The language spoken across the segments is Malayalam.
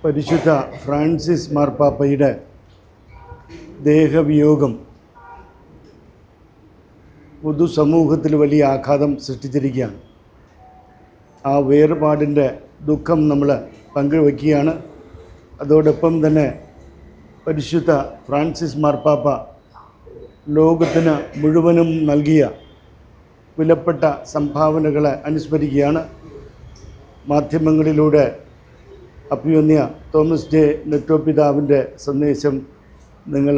പരിശുദ്ധ ഫ്രാൻസിസ് മാർപ്പാപ്പയുടെ ദേഹവിയോഗം പൊതുസമൂഹത്തിൽ വലിയ ആഘാതം സൃഷ്ടിച്ചിരിക്കുകയാണ്. ആ വേർപാടിൻ്റെ ദുഃഖം നമ്മൾ പങ്കുവയ്ക്കുകയാണ്. അതോടൊപ്പം തന്നെ പരിശുദ്ധ ഫ്രാൻസിസ് മാർപ്പാപ്പ ലോകത്തിന് മുഴുവനും നൽകിയ വിലപ്പെട്ട സംഭാവനകളെ അനുസ്മരിക്കുകയാണ്. മാധ്യമങ്ങളിലൂടെ അഭിമന്യ തോമസ് ജെ നെറ്റോപിതാവിൻ്റെ സന്ദേശം നിങ്ങൾ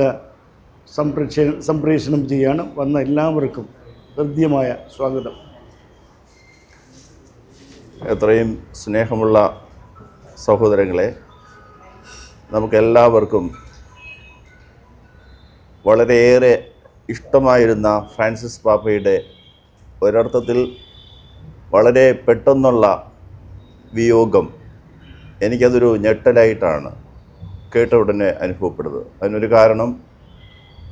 സംപ്രേഷണം ചെയ്യുകയാണ്. വന്ന എല്ലാവർക്കും ഹൃദ്യമായ സ്വാഗതം. എത്രയും സ്നേഹമുള്ള സഹോദരങ്ങളെ, നമുക്കെല്ലാവർക്കും വളരെയേറെ ഇഷ്ടമായിരുന്ന ഫ്രാൻസിസ് പാപ്പയുടെ ഒരർത്ഥത്തിൽ വളരെ പെട്ടെന്നുള്ള വിയോഗം എനിക്കതൊരു ഞെട്ടലായിട്ടാണ് കേട്ട ഉടനെ അനുഭവപ്പെടുന്നത്. അതിനൊരു കാരണം,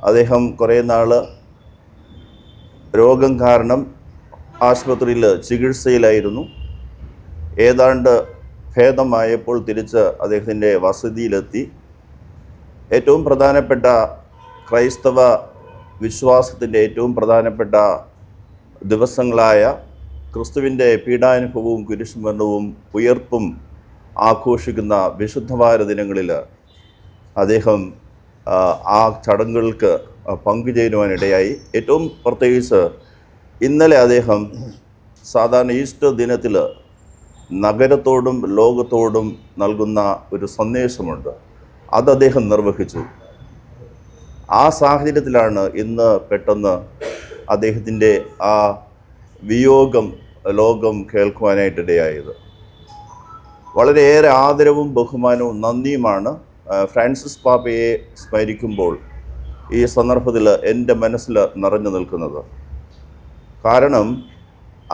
അദ്ദേഹം കുറേ നാൾ രോഗം കാരണം ആശുപത്രിയിൽ ചികിത്സയിലായിരുന്നു. ഏതാണ്ട് ഭേദമായപ്പോൾ തിരിച്ച് അദ്ദേഹത്തിൻ്റെ വസതിയിലെത്തി. ഏറ്റവും പ്രധാനപ്പെട്ട ക്രൈസ്തവ വിശ്വാസത്തിൻ്റെ ഏറ്റവും പ്രധാനപ്പെട്ട ദിവസങ്ങളായ ക്രിസ്തുവിൻ്റെ പീഡാനുഭവവും കുരിശുമരണവും ഉയർപ്പും ആഘോഷിക്കുന്ന വിശുദ്ധവാര ദിനങ്ങളിൽ അദ്ദേഹം ആ ചടങ്ങുകൾക്ക് പങ്കുചേരുവാനിടയായി. ഏറ്റവും പ്രത്യേകിച്ച് ഇന്നലെ അദ്ദേഹം സാധാരണ ഈസ്റ്റർ ദിനത്തിൽ നഗരത്തോടും ലോകത്തോടും നൽകുന്ന ഒരു സന്ദേശമുണ്ട്. അത് അദ്ദേഹം നിർവഹിച്ചു. ആ സാഹചര്യത്തിലാണ് ഇന്ന് പെട്ടെന്ന് അദ്ദേഹത്തിൻ്റെ ആ വിയോഗം ലോകം കേൾക്കുവാനായിട്ടിടയായത്. വളരെയേറെ ആദരവും ബഹുമാനവും നന്ദിയുമാണ് ഫ്രാൻസിസ് പാപ്പയെ സ്മരിക്കുമ്പോൾ ഈ സന്ദർഭത്തിൽ എൻ്റെ മനസ്സിൽ നിറഞ്ഞു നിൽക്കുന്നത്. കാരണം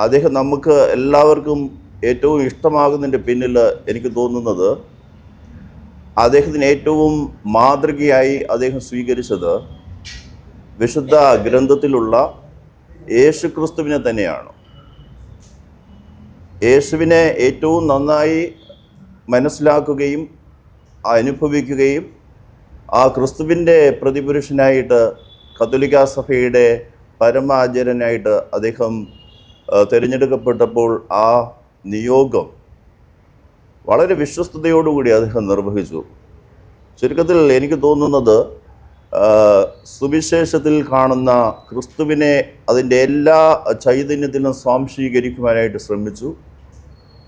അദ്ദേഹം നമുക്ക് എല്ലാവർക്കും ഏറ്റവും ഇഷ്ടമാകുന്നതിൻ്റെ പിന്നിൽ എനിക്ക് തോന്നുന്നത്, അദ്ദേഹത്തിന് ഏറ്റവും മാതൃകയായി അദ്ദേഹം സ്വീകരിച്ചത് വിശുദ്ധ ഗ്രന്ഥത്തിലുള്ള യേശുക്രിസ്തുവിനെ തന്നെയാണ്. യേശുവിനെ ഏറ്റവും നന്നായി മനസ്സിലാക്കുകയും അനുഭവിക്കുകയും ആ ക്രിസ്തുവിൻ്റെ പ്രതിപുരുഷനായിട്ട് കത്തോലിക്കാ സഭയുടെ പരമാചാര്യനായിട്ട് അദ്ദേഹം തിരഞ്ഞെടുക്കപ്പെട്ടപ്പോൾ ആ നിയോഗം വളരെ വിശ്വസ്തയോടുകൂടി അദ്ദേഹം നിർവഹിച്ചു. ചുരുക്കത്തിൽ എനിക്ക് തോന്നുന്നത്, സുവിശേഷത്തിൽ കാണുന്ന ക്രിസ്തുവിനെ അതിൻ്റെ എല്ലാ ചൈതന്യത്തിലും സ്വാംശീകരിക്കുവാനായിട്ട് ശ്രമിച്ചു.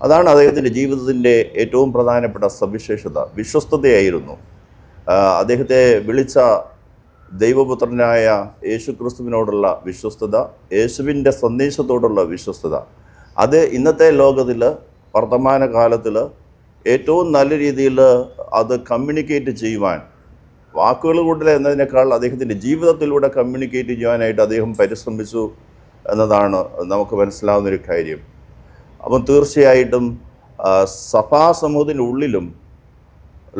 അതാണ് അദ്ദേഹത്തിൻ്റെ ജീവിതത്തിൻ്റെ ഏറ്റവും പ്രധാനപ്പെട്ട സവിശേഷത. വിശ്വസ്തതയായിരുന്നു. അദ്ദേഹത്തെ വിളിച്ച ദൈവപുത്രനായ യേശു ക്രിസ്തുവിനോടുള്ള വിശ്വസ്തത, യേശുവിൻ്റെ സന്ദേശത്തോടുള്ള വിശ്വസ്തത, അത് ഇന്നത്തെ ലോകത്തിൽ വർത്തമാന കാലത്തിൽ ഏറ്റവും നല്ല രീതിയിൽ അത് കമ്മ്യൂണിക്കേറ്റ് ചെയ്യുവാൻ, വാക്കുകൾ കൂടുതൽ എന്നതിനേക്കാൾ അദ്ദേഹത്തിൻ്റെ ജീവിതത്തിലൂടെ കമ്മ്യൂണിക്കേറ്റ് ചെയ്യുവാനായിട്ട് അദ്ദേഹം പരിശ്രമിച്ചു എന്നതാണ് നമുക്ക് മനസ്സിലാവുന്നൊരു കാര്യം. അപ്പം തീർച്ചയായിട്ടും സഭാ സമൂഹത്തിനുള്ളിലും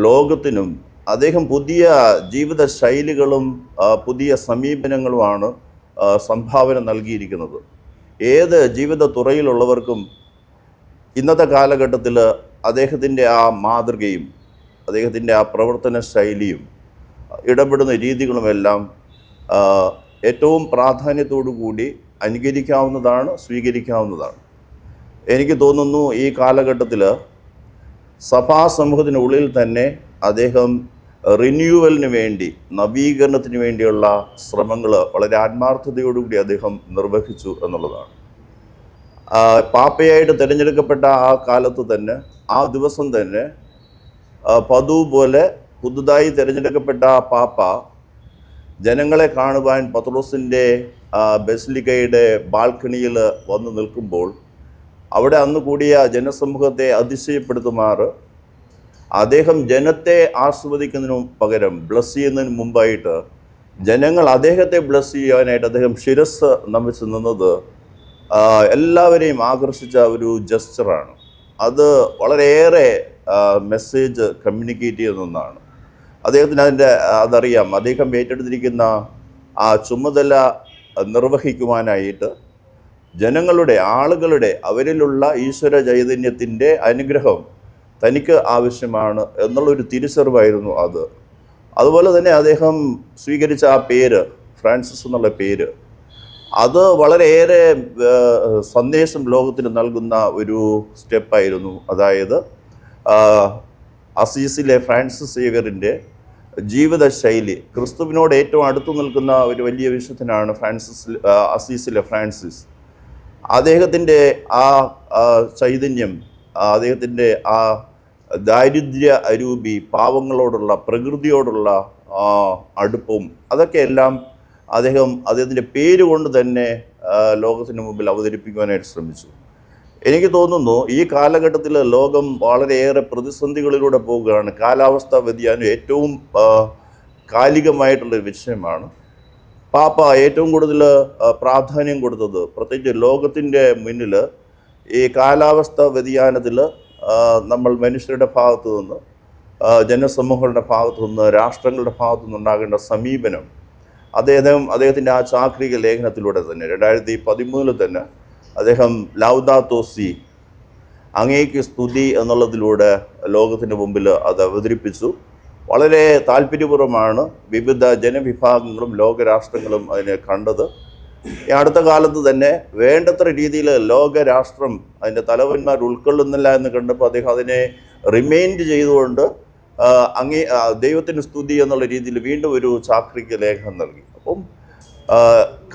ലോകത്തിനും അദ്ദേഹം പുതിയ ജീവിത ശൈലികളും പുതിയ സമീപനങ്ങളുമാണ് സംഭാവന നൽകിയിരിക്കുന്നത്. ഏത് ജീവിത തുറയിലുള്ളവർക്കും ഇന്നത്തെ കാലഘട്ടത്തിൽ അദ്ദേഹത്തിൻ്റെ ആ മാതൃകയും അദ്ദേഹത്തിൻ്റെ ആ പ്രവർത്തന ശൈലിയും ഇടപെടുന്ന രീതികളുമെല്ലാം ഏറ്റവും പ്രാധാന്യത്തോടു കൂടി അനുകരിക്കാവുന്നതാണ്, സ്വീകരിക്കാവുന്നതാണ്. എനിക്ക് തോന്നുന്നു ഈ കാലഘട്ടത്തിൽ സഭാ സമൂഹത്തിനുള്ളിൽ തന്നെ അദ്ദേഹം റിന്യൂവലിന് വേണ്ടി, നവീകരണത്തിന് വേണ്ടിയുള്ള ശ്രമങ്ങൾ വളരെ ആത്മാർത്ഥതയോടുകൂടി അദ്ദേഹം നിർവഹിച്ചു എന്നുള്ളതാണ്. പാപ്പയായിട്ട് തിരഞ്ഞെടുക്കപ്പെട്ട ആ കാലത്ത് തന്നെ, ആ ദിവസം തന്നെ പതിവ് പോലെ പുതുതായി തിരഞ്ഞെടുക്കപ്പെട്ട പാപ്പ ജനങ്ങളെ കാണുവാൻ പത്രോസിൻ്റെ ബസിലിക്കയുടെ ബാൽക്കണിയിൽ വന്നു നിൽക്കുമ്പോൾ അവിടെ അന്ന് കൂടിയ ജനസമൂഹത്തെ അതിശയപ്പെടുത്തുമാറ് അദ്ദേഹം ജനത്തെ ആസ്വദിക്കുന്നതിനു പകരം ബ്ലസ് ചെയ്യുന്നതിന് മുമ്പായിട്ട് ജനങ്ങൾ അദ്ദേഹത്തെ ബ്ലസ് ചെയ്യാനായിട്ട് അദ്ദേഹം ശിരസ് നമിച്ച് നിന്നത് എല്ലാവരെയും ആകർഷിച്ച ഒരു ജസ്റ്ററാണ്. അത് വളരെയേറെ മെസ്സേജ് കമ്മ്യൂണിക്കേറ്റ് ചെയ്യുന്ന ഒന്നാണ്. അദ്ദേഹത്തിന് അതറിയാം. അദ്ദേഹം ഏറ്റെടുത്തിരിക്കുന്ന ആ ചുമതല നിർവഹിക്കുവാനായിട്ട് ജനങ്ങളുടെ, ആളുകളുടെ, അവരിലുള്ള ഈശ്വര ചൈതന്യത്തിൻ്റെ അനുഗ്രഹം തനിക്ക് ആവശ്യമാണ് എന്നുള്ളൊരു തിരിച്ചറിവായിരുന്നു അത്. അതുപോലെ തന്നെ അദ്ദേഹം സ്വീകരിച്ച ആ പേര്, ഫ്രാൻസിസ് എന്നുള്ള പേര്, അത് വളരെയേറെ സന്ദേശം ലോകത്തിന് നൽകുന്ന ഒരു സ്റ്റെപ്പായിരുന്നു. അതായത് അസീസിലെ ഫ്രാൻസിസ് സേവ്യറിൻ്റെ ജീവിതശൈലി, ക്രിസ്തുവിനോട് ഏറ്റവും അടുത്തു നിൽക്കുന്ന ഒരു വലിയ വിശുദ്ധനാണ് അസീസിലെ ഫ്രാൻസിസ്. അദ്ദേഹത്തിൻ്റെ ആ ചൈതന്യം, അദ്ദേഹത്തിൻ്റെ ആ ദാരിദ്ര്യ അരൂപി, പാവങ്ങളോടുള്ള, പ്രകൃതിയോടുള്ള അടുപ്പവും, അതൊക്കെ എല്ലാം അദ്ദേഹത്തിൻ്റെ പേര് കൊണ്ട് തന്നെ ലോകത്തിന് മുമ്പിൽ അവതരിപ്പിക്കുവാനായിട്ട് ശ്രമിച്ചു. എനിക്ക് തോന്നുന്നു ഈ കാലഘട്ടത്തിൽ ലോകം വളരെയേറെ പ്രതിസന്ധികളിലൂടെ പോവുകയാണ്. കാലാവസ്ഥാ വ്യതിയാനം ഏറ്റവും കാലികമായിട്ടുള്ളൊരു വിഷയമാണ്. പാപ്പ ഏറ്റവും കൂടുതൽ പ്രാധാന്യം കൊടുത്തത്, പ്രത്യേകിച്ച് ലോകത്തിൻ്റെ മുന്നിൽ ഈ കാലാവസ്ഥാ വ്യതിയാനത്തിൽ നമ്മൾ മനുഷ്യരുടെ ഭാഗത്തു നിന്ന്, ജനസമൂഹങ്ങളുടെ ഭാഗത്തു നിന്ന്, രാഷ്ട്രങ്ങളുടെ ഭാഗത്തു നിന്നുണ്ടാകേണ്ട സമീപനം, അദ്ദേഹത്തിൻ്റെ ആ ചാക്രിക ലേഖനത്തിലൂടെ തന്നെ 2013 തന്നെ അദ്ദേഹം ലൗദാത്തോ സി, അങ്ങേക്ക് സ്തുതി എന്നുള്ളതിലൂടെ ലോകത്തിൻ്റെ മുമ്പിൽ അത് അവതരിപ്പിച്ചു. വളരെ താല്പര്യപൂർവ്വമാണ് വിവിധ ജനവിഭാഗങ്ങളും ലോകരാഷ്ട്രങ്ങളും അതിനെ കണ്ടത്. ഈ അടുത്ത കാലത്ത് തന്നെ വേണ്ടത്ര രീതിയിൽ ലോകരാഷ്ട്രം അതിൻ്റെ തലവന്മാർ ഉൾക്കൊള്ളുന്നില്ല എന്ന് കണ്ടപ്പോൾ അദ്ദേഹം അതിനെ റിമൈൻഡ് ചെയ്തുകൊണ്ട് ദൈവത്തിന് സ്തുതി എന്നുള്ള രീതിയിൽ വീണ്ടും ഒരു ചാക്രിക ലേഖനം നൽകി. അപ്പം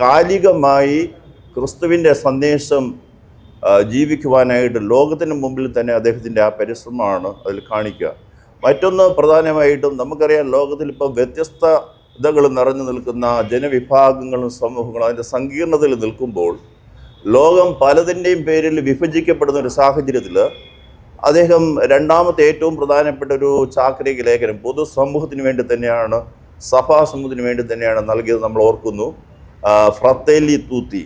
കാലികമായി ക്രിസ്തുവിൻ്റെ സന്ദേശം ജീവിക്കുവാനായിട്ട് ലോകത്തിന് മുമ്പിൽ തന്നെ അദ്ദേഹത്തിൻ്റെ ആ പരിശ്രമമാണ് അതിൽ കാണിക്കുക. മറ്റൊന്ന് പ്രധാനമായിട്ടും നമുക്കറിയാം, ലോകത്തിൽ ഇപ്പോൾ വ്യത്യസ്തതകൾ നിറഞ്ഞു നിൽക്കുന്ന ജനവിഭാഗങ്ങളും സമൂഹങ്ങളും അതിൻ്റെ സങ്കീർണതയിൽ നിൽക്കുമ്പോൾ, ലോകം പലതിൻ്റെയും പേരിൽ വിഭജിക്കപ്പെടുന്ന ഒരു സാഹചര്യത്തിൽ അദ്ദേഹം രണ്ടാമത്തെ ഏറ്റവും പ്രധാനപ്പെട്ട ഒരു ചാക്രിക ലേഖനം പൊതുസമൂഹത്തിന് വേണ്ടി തന്നെയാണ്, സഭാസമൂഹത്തിന് വേണ്ടി തന്നെയാണ് നൽകിയത്. നമ്മൾ ഓർക്കുന്നു, ഫ്രത്തേലി തൂത്തി,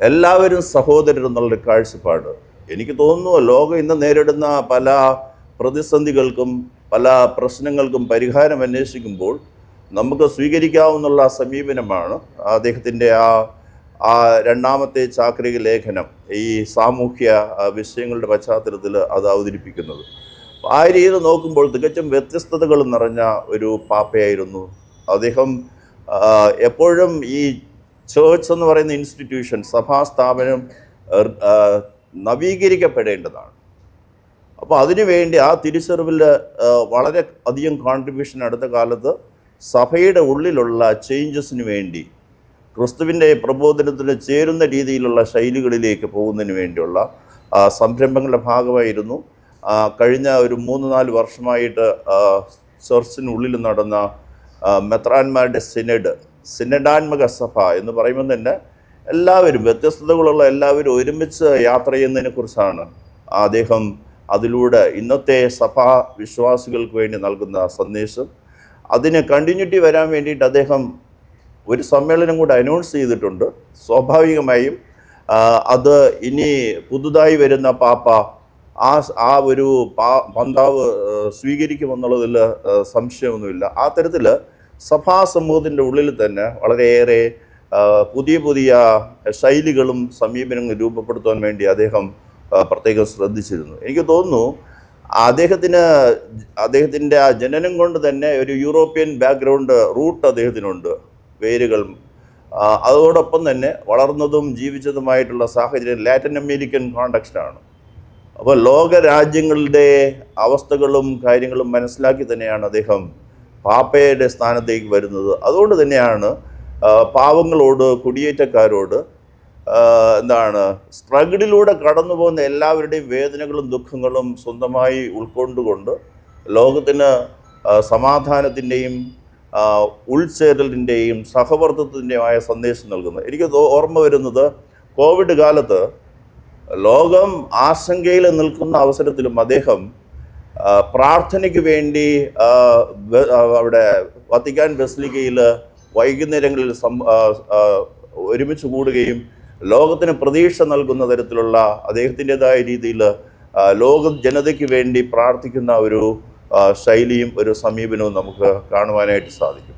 എല്ലാവരും സഹോദരർ എന്നുള്ളൊരു കാഴ്ചപ്പാട്. എനിക്ക് തോന്നുന്നു ലോകം ഇന്ന് നേരിടുന്ന പല പ്രതിസന്ധികൾക്കും പല പ്രശ്നങ്ങൾക്കും പരിഹാരം അന്വേഷിക്കുമ്പോൾ നമുക്ക് സ്വീകരിക്കാവുന്ന സമീപനമാണ് അദ്ദേഹത്തിൻ്റെ ആ രണ്ടാമത്തെ ചാക്രിക ലേഖനം ഈ സാമൂഹ്യ വിഷയങ്ങളുടെ പശ്ചാത്തലത്തിൽ അത് അവതരിപ്പിക്കുന്നത്. ആ രീതിയിൽ നോക്കുമ്പോൾ തികച്ചും വ്യത്യസ്തതകൾ നിറഞ്ഞ ഒരു പാപ്പയായിരുന്നു അദ്ദേഹം. എപ്പോഴും ഈ ചേർച്ച് എന്ന് പറയുന്ന ഇൻസ്റ്റിറ്റ്യൂഷൻ, സഭാസ്ഥാപനം നവീകരിക്കപ്പെടേണ്ടതാണ്. അപ്പോൾ അതിനുവേണ്ടി ആ തിരിച്ചറിവിൽ വളരെ അധികം കോൺട്രിബ്യൂഷൻ അടുത്ത കാലത്ത് സഭയുടെ ഉള്ളിലുള്ള ചേഞ്ചസിന് വേണ്ടി, ക്രിസ്തുവിൻ്റെ പ്രബോധനത്തിന് ചേരുന്ന രീതിയിലുള്ള ശൈലികളിലേക്ക് പോകുന്നതിന് വേണ്ടിയുള്ള സംരംഭങ്ങളുടെ ഭാഗമായിരുന്നു കഴിഞ്ഞ ഒരു 3-4 വർഷമായിട്ട് ചർച്ചിനുള്ളിൽ നടന്ന മെത്രാന്മാരുടെ സിനഡാത്മക സഭ എന്ന് പറയുമ്പോൾ തന്നെ എല്ലാവരും, വ്യത്യസ്തതകളുള്ള എല്ലാവരും ഒരുമിച്ച് യാത്ര ചെയ്യുന്നതിനെക്കുറിച്ചാണ് അദ്ദേഹം അതിലൂടെ ഇന്നത്തെ സഭാ വിശ്വാസികൾക്ക് വേണ്ടി നൽകുന്ന സന്ദേശം. അതിന് കണ്ടിന്യൂറ്റി വരാൻ വേണ്ടിയിട്ട് അദ്ദേഹം ഒരു സമ്മേളനം കൂടെ അനൗൺസ് ചെയ്തിട്ടുണ്ട്. സ്വാഭാവികമായും അത് ഇനി പുതുതായി വരുന്ന പാപ്പ ആ ഒരു പന്താവ് സ്വീകരിക്കുമെന്നുള്ളതിൽ സംശയമൊന്നുമില്ല. ആ തരത്തിൽ സഭാസമൂഹത്തിൻ്റെ ഉള്ളിൽ തന്നെ വളരെയേറെ പുതിയ ശൈലികളും സമീപനങ്ങളും രൂപപ്പെടുത്താൻ വേണ്ടി അദ്ദേഹം പ്രത്യേകം ശ്രദ്ധിച്ചിരുന്നു. എനിക്ക് തോന്നുന്നു അദ്ദേഹത്തിൻ്റെ ആ ജനനം കൊണ്ട് തന്നെ ഒരു യൂറോപ്യൻ ബാക്ക്ഗ്രൗണ്ട് റൂട്ട് അദ്ദേഹത്തിനുണ്ട്, വേരുകൾ. അതോടൊപ്പം തന്നെ വളർന്നതും ജീവിച്ചതുമായിട്ടുള്ള സാഹചര്യം ലാറ്റിൻ അമേരിക്കൻ കോണ്ടെക്സ്റ്റാണ്. അപ്പോൾ ലോക രാജ്യങ്ങളുടെ അവസ്ഥകളും കാര്യങ്ങളും മനസ്സിലാക്കി തന്നെയാണ് അദ്ദേഹം പാപ്പയുടെ സ്ഥാനത്തേക്ക് വരുന്നത്. അതുകൊണ്ട് തന്നെയാണ് പാവങ്ങളോട്, കുടിയേറ്റക്കാരോട്, സ്ട്രഗിളിലൂടെ കടന്നു പോകുന്ന എല്ലാവരുടെയും വേദനകളും ദുഃഖങ്ങളും സ്വന്തമായി ഉൾക്കൊണ്ടുകൊണ്ട് ലോകത്തിന് സമാധാനത്തിൻ്റെയും ഉൾച്ചേരലിൻ്റെയും സഹവർത്തിത്വത്തിൻ്റെയുമായ സന്ദേശം നൽകുന്നത്. എനിക്ക് ഓർമ്മ വരുന്നത്, കോവിഡ് കാലത്ത് ലോകം ആശങ്കയിൽ നിൽക്കുന്ന അവസരത്തിലും അദ്ദേഹം പ്രാർത്ഥനയ്ക്ക് വേണ്ടി അവിടെ വത്തിക്കാൻ ബസിലിക്കയിൽ വൈകുന്നേരങ്ങളിൽ ഒരുമിച്ച് കൂടുകയും ലോകത്തിന് പ്രതീക്ഷ നൽകുന്ന തരത്തിലുള്ള അദ്ദേഹത്തിൻ്റെതായ രീതിയിൽ ലോക ജനതയ്ക്ക് വേണ്ടി പ്രാർത്ഥിക്കുന്ന ഒരു ശൈലിയും ഒരു സമീപനവും നമുക്ക് കാണുവാനായിട്ട് സാധിക്കും.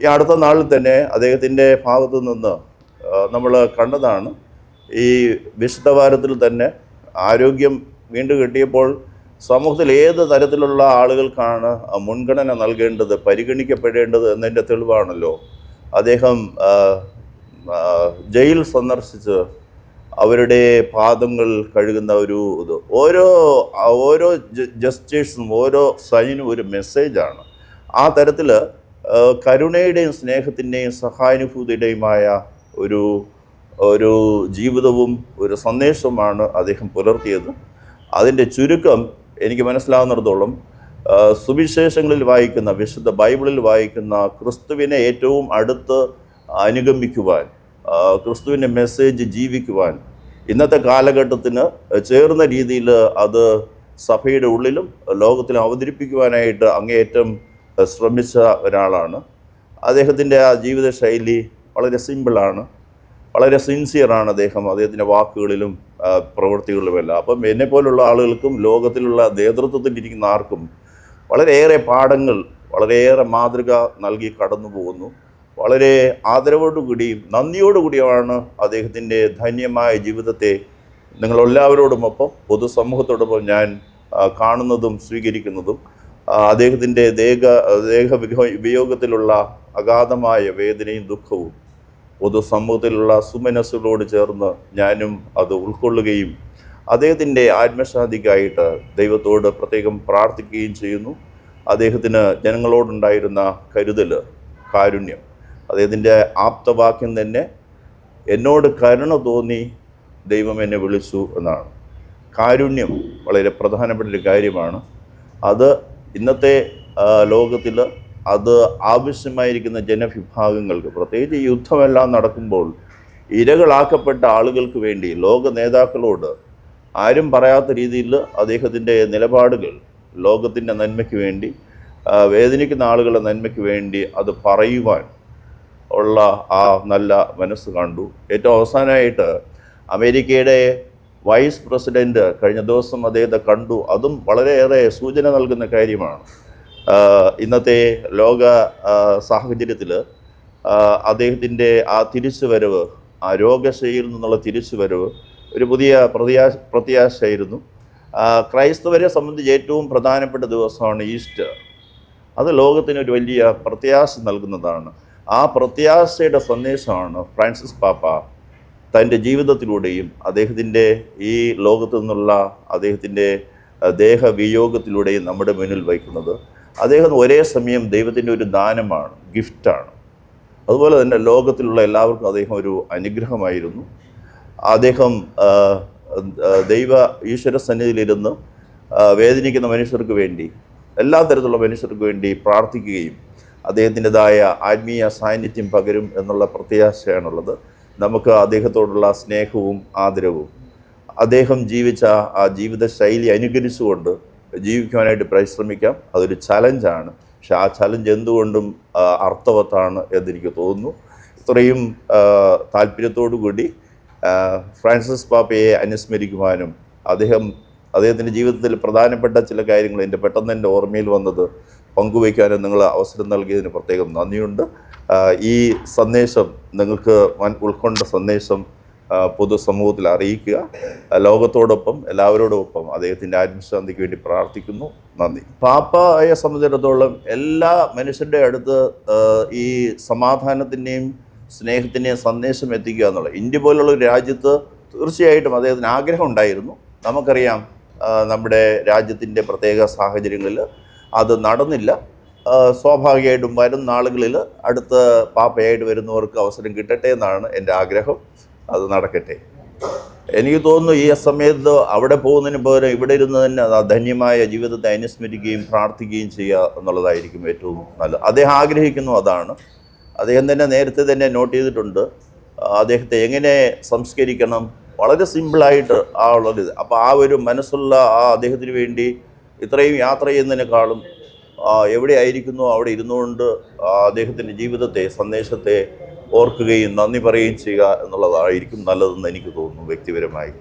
ഈ അടുത്ത നാളിൽ തന്നെ അദ്ദേഹത്തിൻ്റെ ഭാഗത്തു നിന്ന് നമ്മൾ കണ്ടതാണ്, ഈ വിശുദ്ധ വാരത്തിൽ തന്നെ ആരോഗ്യം വീണ്ടും കിട്ടിയപ്പോൾ സമൂഹത്തിൽ ഏത് തരത്തിലുള്ള ആളുകൾക്കാണ് മുൻഗണന നൽകേണ്ടത്, പരിഗണിക്കപ്പെടേണ്ടത് എന്നതിൻ്റെ തെളിവാണല്ലോ അദ്ദേഹം ജയിൽ സന്ദർശിച്ച് അവരുടെ പാദങ്ങൾ കഴുകുന്ന ഒരു ഇത്. ഓരോ ജസ്റ്റേഴ്സും ഓരോ സൈനും ഒരു മെസ്സേജാണ്. ആ തരത്തിൽ കരുണയുടെയും സ്നേഹത്തിൻ്റെയും സഹാനുഭൂതിയുടെയുമായ ഒരു ജീവിതവും ഒരു സന്ദേശവുമാണ് അദ്ദേഹം പുലർത്തിയത്. അതിൻ്റെ ചുരുക്കം എനിക്ക് മനസ്സിലാവുന്നിടത്തോളം സുവിശേഷങ്ങളിൽ വായിക്കുന്ന, വിശുദ്ധ ബൈബിളിൽ വായിക്കുന്ന ക്രിസ്തുവിനെ ഏറ്റവും അടുത്ത് അനുഗമിക്കുവാൻ, ക്രിസ്തുവിൻ്റെ മെസ്സേജ് ജീവിക്കുവാൻ ഇന്നത്തെ കാലഘട്ടത്തിന് ചേർന്ന രീതിയിൽ അത് സഭയുടെ ഉള്ളിലും ലോകത്തിലും അവതരിപ്പിക്കുവാനായിട്ട് അങ്ങേയറ്റം ശ്രമിച്ച ഒരാളാണ്. അദ്ദേഹത്തിൻ്റെ ആ ജീവിത ശൈലി വളരെ സിമ്പിളാണ്, വളരെ സിൻസിയറാണ് അദ്ദേഹത്തിൻ്റെ വാക്കുകളിലും പ്രവൃത്തികളിലുമെല്ലാം. അപ്പം എന്നെപ്പോലുള്ള ആളുകൾക്കും ലോകത്തിലുള്ള നേതൃത്വത്തിലിരിക്കുന്ന ആർക്കും വളരെയേറെ പാഠങ്ങൾ, വളരെയേറെ മാതൃക നൽകി കടന്നു പോകുന്നു. വളരെ ആദരവോടുകൂടിയും നന്ദിയോടുകൂടിയാണ് അദ്ദേഹത്തിൻ്റെ ധന്യമായ ജീവിതത്തെ നിങ്ങളെല്ലാവരോടുമൊപ്പം പൊതുസമൂഹത്തോടൊപ്പം ഞാൻ കാണുന്നതും സ്വീകരിക്കുന്നതും. അദ്ദേഹത്തിൻ്റെ വിയോഗത്തിലുള്ള അഗാധമായ വേദനയും ദുഃഖവും പൊതുസമൂഹത്തിലുള്ള സുമനസ്സുകളോട് ചേർന്ന് ഞാനും അത് ഉൾക്കൊള്ളുകയും അദ്ദേഹത്തിൻ്റെ ആത്മശാന്തിക്കായിട്ട് ദൈവത്തോട് പ്രത്യേകം പ്രാർത്ഥിക്കുകയും ചെയ്യുന്നു. അദ്ദേഹത്തിന് ജനങ്ങളോടുണ്ടായിരുന്ന കരുതൽ, കാരുണ്യം, അദ്ദേഹത്തിൻ്റെ ആപ്തവാക്യം തന്നെ എന്നോട് കരുണ തോന്നി ദൈവം എന്നെ വിളിച്ചു എന്നാണ്. കാരുണ്യം വളരെ പ്രധാനപ്പെട്ടൊരു കാര്യമാണ്. അത് ഇന്നത്തെ ലോകത്തിൽ അത് ആവശ്യമായിരിക്കുന്ന ജനവിഭാഗങ്ങൾക്ക്, പ്രത്യേകിച്ച് യുദ്ധമെല്ലാം നടക്കുമ്പോൾ ഇരകളാക്കപ്പെട്ട ആളുകൾക്ക് വേണ്ടി ലോക നേതാക്കളോട് ആരും പറയാത്ത രീതിയിൽ അദ്ദേഹത്തിൻ്റെ നിലപാടുകൾ ലോകത്തിൻ്റെ നന്മയ്ക്ക് വേണ്ടി, വേദനിക്കുന്ന ആളുകളുടെ നന്മയ്ക്ക് വേണ്ടി അത് പറയുവാൻ ഉള്ള ആ നല്ല മനസ്സ് കണ്ടു. ഏറ്റവും അവസാനമായിട്ട് അമേരിക്കയുടെ വൈസ് പ്രസിഡൻറ്റ് കഴിഞ്ഞ ദിവസം അദ്ദേഹത്തെ കണ്ടു. അതും വളരെയേറെ സൂചന നൽകുന്ന കാര്യമാണ്. ഇന്നത്തെ ലോക സാഹചര്യത്തിൽ അദ്ദേഹത്തിൻ്റെ ആ തിരിച്ചുവരവ്, ആ രോഗശൈലിയിൽ നിന്നുള്ള തിരിച്ചുവരവ് ഒരു പുതിയ പ്രത്യാശയായിരുന്നു. ക്രൈസ്തവരെ സംബന്ധിച്ച് ഏറ്റവും പ്രധാനപ്പെട്ട ദിവസമാണ് ഈസ്റ്റർ. അത് ലോകത്തിനൊരു വലിയ പ്രത്യാശ നൽകുന്നതാണ്. ആ പ്രത്യാശയുടെ സന്ദേശമാണ് ഫ്രാൻസിസ് പാപ്പ തൻ്റെ ജീവിതത്തിലൂടെയും അദ്ദേഹത്തിൻ്റെ ഈ ലോകത്തു നിന്നുള്ള അദ്ദേഹത്തിൻ്റെ ദേഹവിയോഗത്തിലൂടെയും നമ്മുടെ മുന്നിൽ വയ്ക്കുന്നത്. അദ്ദേഹം ഒരേ സമയം ദൈവത്തിൻ്റെ ഒരു ദാനമാണ്, ഗിഫ്റ്റാണ്. അതുപോലെ തന്നെ ലോകത്തിലുള്ള എല്ലാവർക്കും അദ്ദേഹം ഒരു അനുഗ്രഹമായിരുന്നു. അദ്ദേഹം ഈശ്വര സന്നിധിയിലിരുന്ന് വേദനിക്കുന്ന മനുഷ്യർക്ക് വേണ്ടി, എല്ലാ തരത്തിലുള്ള മനുഷ്യർക്ക് വേണ്ടി പ്രാർത്ഥിക്കുകയും അദ്ദേഹത്തിൻ്റെതായ ആത്മീയ സാന്നിധ്യം പകരും എന്നുള്ള പ്രത്യാശയാണുള്ളത്. നമുക്ക് അദ്ദേഹത്തോടുള്ള സ്നേഹവും ആദരവും, അദ്ദേഹം ജീവിച്ച ആ ജീവിത ശൈലി അനുകരിച്ചുകൊണ്ട് ജീവിക്കുവാനായിട്ട് പരിശ്രമിക്കാം. അതൊരു ചലഞ്ചാണ്. പക്ഷെ ആ ചലഞ്ച് എന്തുകൊണ്ടും അർത്ഥവത്താണ് എന്നെനിക്ക് തോന്നുന്നു. ഇത്രയും താല്പര്യത്തോടു കൂടി ഫ്രാൻസിസ് പാപ്പയെ അനുസ്മരിക്കുവാനും അദ്ദേഹത്തിൻ്റെ ജീവിതത്തിൽ പ്രധാനപ്പെട്ട ചില കാര്യങ്ങൾ പെട്ടെന്ന് എൻ്റെ ഓർമ്മയിൽ വന്നത് പങ്കുവയ്ക്കാനും നിങ്ങൾ അവസരം നൽകിയതിന് പ്രത്യേകം നന്ദിയുണ്ട്. ഈ സന്ദേശം നിങ്ങൾക്ക് ഉൾക്കൊണ്ട സന്ദേശം പൊതുസമൂഹത്തിൽ അറിയിക്കുക. ലോകത്തോടൊപ്പം എല്ലാവരോടൊപ്പം അദ്ദേഹത്തിൻ്റെ ആത്മശാന്തിക്ക് വേണ്ടി പ്രാർത്ഥിക്കുന്നു. നന്ദി. പാപ്പയെ സംബന്ധിച്ചിടത്തോളം എല്ലാ മനുഷ്യരുടെ അടുത്ത് ഈ സമാധാനത്തിൻ്റെയും സ്നേഹത്തിൻ്റെയും സന്ദേശം എത്തിക്കുക എന്നുള്ളത്, ഇന്ത്യ പോലുള്ള ഒരു രാജ്യത്ത് തീർച്ചയായിട്ടും അദ്ദേഹത്തിന് ആഗ്രഹം ഉണ്ടായിരുന്നു. നമുക്കറിയാം നമ്മുടെ രാജ്യത്തിൻ്റെ പ്രത്യേക സാഹചര്യങ്ങളിൽ അത് നടന്നില്ല. സ്വാഭാവികമായിട്ടും വരും നാളുകളിൽ അടുത്ത പാപ്പയായിട്ട് വരുന്നവർക്ക് അവസരം കിട്ടട്ടെ എന്നാണ് എൻ്റെ ആഗ്രഹം. അത് നടക്കട്ടെ. എനിക്ക് തോന്നുന്നു ഈ സമയത്ത് അവിടെ പോകുന്നതിന് പകരം ഇവിടെ ഇരുന്ന് തന്നെ ആ ധന്യമായ ജീവിതത്തെ അനുസ്മരിക്കുകയും പ്രാർത്ഥിക്കുകയും ചെയ്യുക എന്നുള്ളതായിരിക്കും ഏറ്റവും നല്ലത്. അദ്ദേഹം ആഗ്രഹിക്കുന്നു അതാണ്. അദ്ദേഹം തന്നെ നേരത്തെ തന്നെ നോട്ട് ചെയ്തിട്ടുണ്ട് അദ്ദേഹത്തെ എങ്ങനെ സംസ്കരിക്കണം, വളരെ സിമ്പിളായിട്ട് ആ ഉള്ളത്. അപ്പോൾ ആ ഒരു മനസ്സുള്ള അദ്ദേഹത്തിന് വേണ്ടി ഇത്രയും യാത്ര ചെയ്യുന്നതിനേക്കാളും എവിടെ ആയിരിക്കുന്നു അവിടെ ഇരുന്നുകൊണ്ട് അദ്ദേഹത്തിൻ്റെ ജീവിതത്തെ, സന്ദേശത്തെ ഓർക്കുകയും നന്ദി പറയുകയും ചെയ്യുക എന്നുള്ളതായിരിക്കും നല്ലതെന്ന് എനിക്ക് തോന്നുന്നു വ്യക്തിപരമായി.